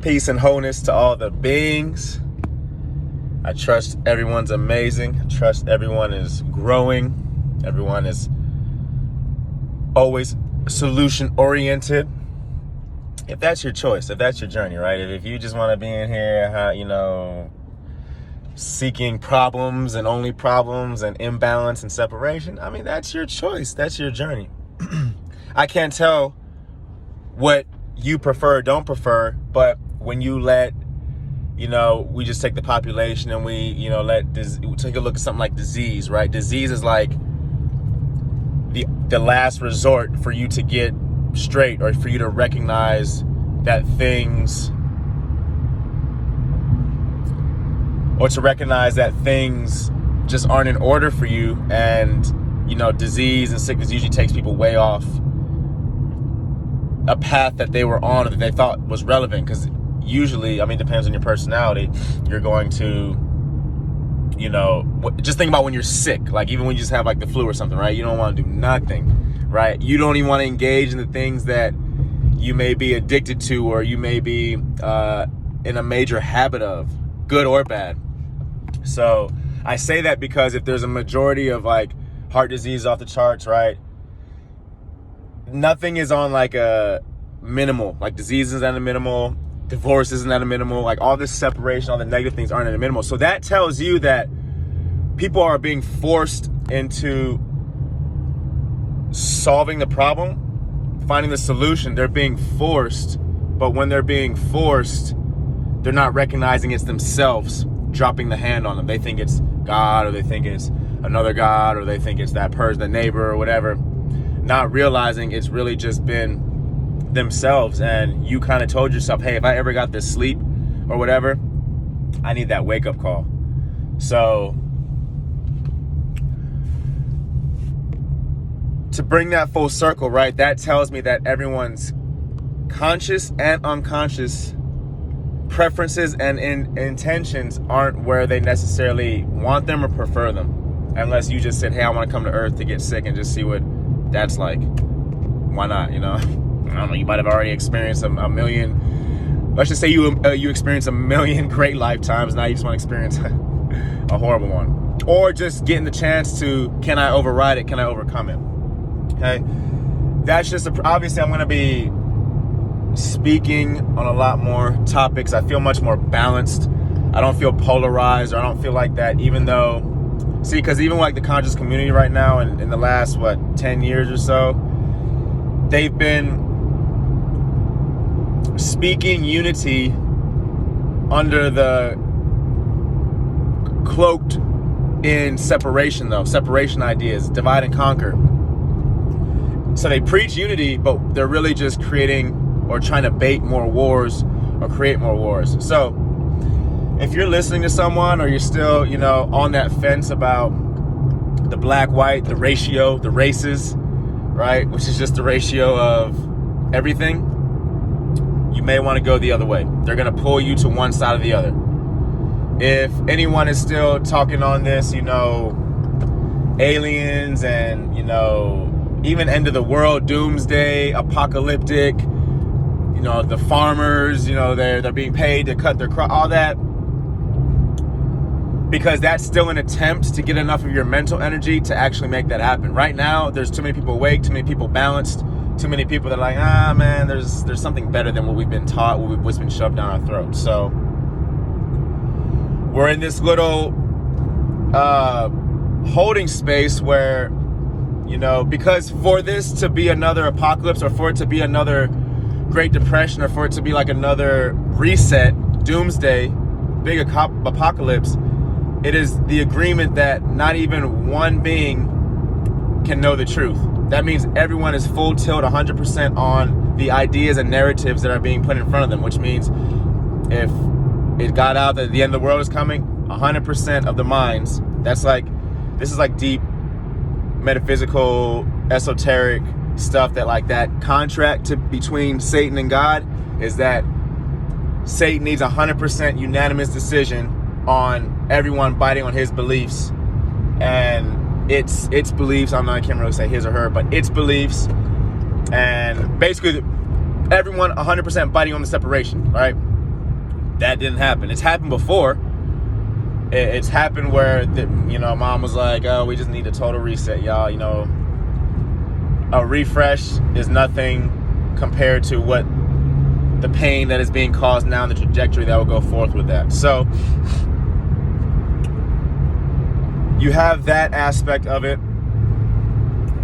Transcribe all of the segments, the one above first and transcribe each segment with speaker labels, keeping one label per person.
Speaker 1: Peace and wholeness to all the beings. I trust everyone's amazing. I trust everyone is growing. Everyone is always solution oriented. If that's your choice, if that's your journey, right? If you just want to be in here, seeking problems and only problems and imbalance and separation, I mean, that's your choice. That's your journey. I can't tell what you prefer or don't prefer, but when you let, we just take the population and we take a look at something like disease, right? Disease is like the last resort for you to get straight, or for you to recognize that things, just aren't in order for you. And, disease and sickness usually takes people way off a path that they were on or that they thought was relevant. Because usually, depends on your personality, you're going to, just think about when you're sick, like even when you just have like the flu or something, right? You don't want to do nothing, right? You don't even want to engage in the things that you may be addicted to, or you may be in a major habit of, good or bad. So I say that because if there's a majority of like heart disease off the charts, right? Nothing is on like a minimal, like disease isn't at a minimal, divorce isn't at a minimal, like all this separation, all the negative things aren't at a minimal. So that tells you that people are being forced into solving the problem, finding the solution. They're being forced, but when they're being forced, they're not recognizing it's themselves dropping the hand on them. They think it's God, or they think it's another God, or they think it's that person, the neighbor, or whatever, not realizing it's really just been themselves. And you kind of told yourself, hey, if I ever got this sleep or whatever, I need that wake-up call. So to bring that full circle, right, that tells me that everyone's conscious and unconscious preferences and intentions aren't where they necessarily want them or prefer them. Unless you just said, hey, I want to come to Earth to get sick and just see what that's like. Why not? I don't know, you might have already experienced a million, let's just say you experienced a million great lifetimes. Now you just want to experience a horrible one. Or just getting the chance to, can I override it? Can I overcome it? Okay. That's just, obviously I'm going to be speaking on a lot more topics. I feel much more balanced. I don't feel polarized, or I don't feel like that, even though, because even like the conscious community right now, and in the last, 10 years or so, they've been speaking unity under the cloaked in separation, though. Separation ideas, divide and conquer. So they preach unity, but they're really just creating or trying to bait more wars or create more wars. So if you're listening to someone, or you're still, on that fence about the black, white, the ratio, the races, right, which is just the ratio of everything, you may want to go the other way. They're going to pull you to one side or the other. If anyone is still talking on this, aliens and, even end of the world, doomsday, apocalyptic, the farmers, they're being paid to cut their crop, all that, because that's still an attempt to get enough of your mental energy to actually make that happen. Right now, there's too many people awake, too many people balanced, too many people that are like, man, there's something better than what we've been taught, what's been shoved down our throats. So we're in this little holding space where, because for this to be another apocalypse, or for it to be another Great Depression, or for it to be like another reset, doomsday, big apocalypse, it is the agreement that not even one being can know the truth. That means everyone is full tilt 100% on the ideas and narratives that are being put in front of them, which means if it got out that the end of the world is coming, 100% of the minds, this is like deep metaphysical, esoteric stuff, that like that contract between Satan and God is that Satan needs 100% unanimous decision on everyone biting on his beliefs, and its beliefs. I can't really say his or her, but its beliefs, and basically everyone 100% biting on the separation, right? that didn't happen. It's happened before. It's happened where, mom was like, oh, we just need a total reset, y'all. A refresh is nothing compared to what the pain that is being caused now and the trajectory that will go forth with that. So you have that aspect of it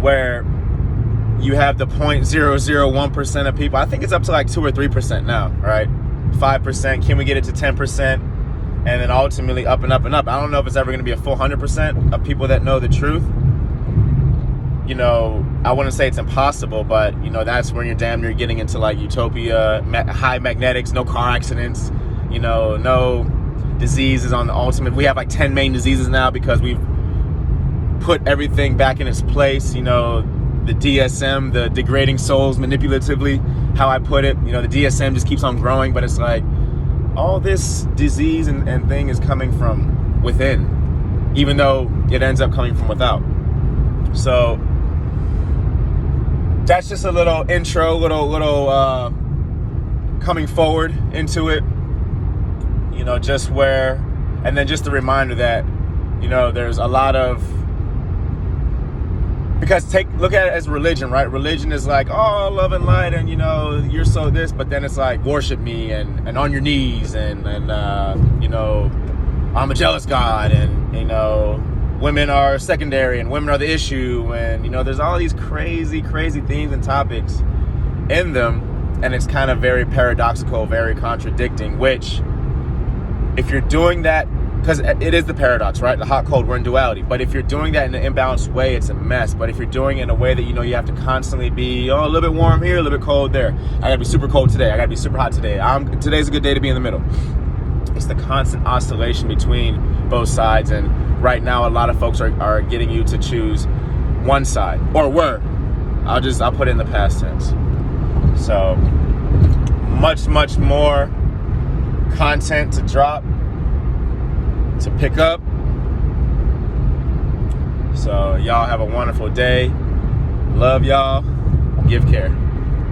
Speaker 1: where you have the 0.001% of people. I think it's up to like 2 or 3% now, right? 5%. Can we get it to 10%? And then ultimately up and up and up. I don't know if it's ever going to be a full 100% of people that know the truth. I wouldn't say it's impossible, but that's when you're damn near getting into like utopia, high magnetics, no car accidents, no diseases on the ultimate. We have like 10 main diseases now because we've put everything back in its place. The DSM, the degrading souls manipulatively, how I put it. The DSM just keeps on growing, but it's like all this disease and thing is coming from within, even though it ends up coming from without. So that's just a little intro, little coming forward into it, just where, and then just a reminder that, there's a lot of, because look at it as religion, right? Religion is like, oh, love and light, and you're so this, but then it's like worship me and on your knees and I'm a jealous God, and women are secondary and women are the issue, and there's all these crazy themes and topics in them, and it's kind of very paradoxical, very contradicting, which if you're doing that, because it is the paradox, right? The hot cold, we're in duality. But if you're doing that in an imbalanced way, it's a mess. But if you're doing it in a way that you have to constantly be a little bit warm here, a little bit cold there. I gotta be super cold today, I gotta be super hot today. Today's a good day to be in the middle. It's the constant oscillation between both sides, and right now a lot of folks are getting you to choose one side, or were. I'll put it in the past tense. So much more content to drop, to pick up. So y'all have a wonderful day. Love y'all. Give care.